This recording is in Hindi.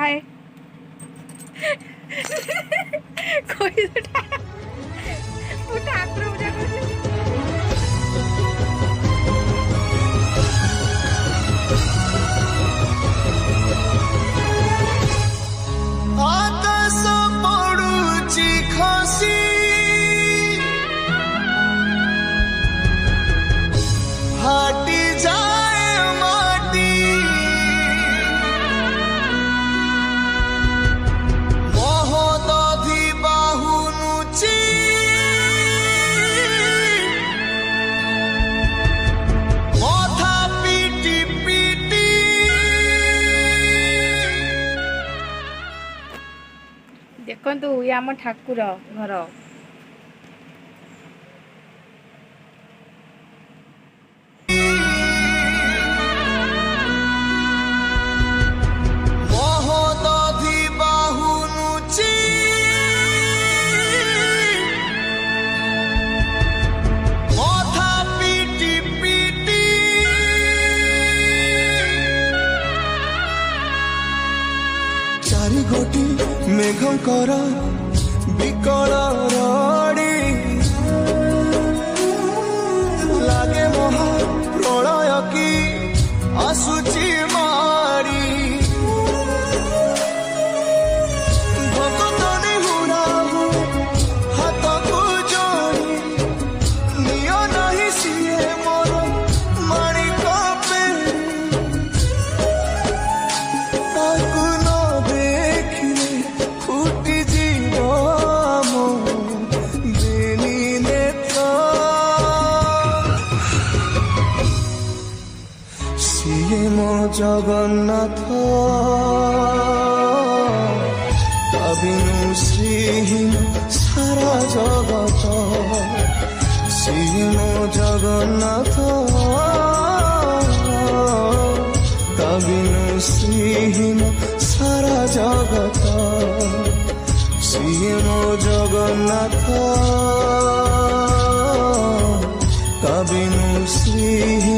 हाय कोई तो ठाकुर पूजा कर आकाश पड़ुची खसी फाटी जाए माटी महोदधि बाहुनुची मथा पिटी पिटी देखु ये आम ठाकुर घर महोदधि बाहुनुची मथा पिटी पिटी चारि गोटी मेघंकर विकल रड़ी लागे महा प्रलय की आसुची मारी भक्तनी हुराहु हाथ को जोड़ी नियो नहीं सिए मोर माणिक पेरी ताकू न देखिले फुटी जीव मो बेनी नेत्र सिए मो जगन्नाथ तबिनु श्रीहीन सारा जगत सिए मो जगन्नाथ तबिनु श्रीहीन सारा जगत सिए मो जगन्नाथ तबिनु श्रीहीन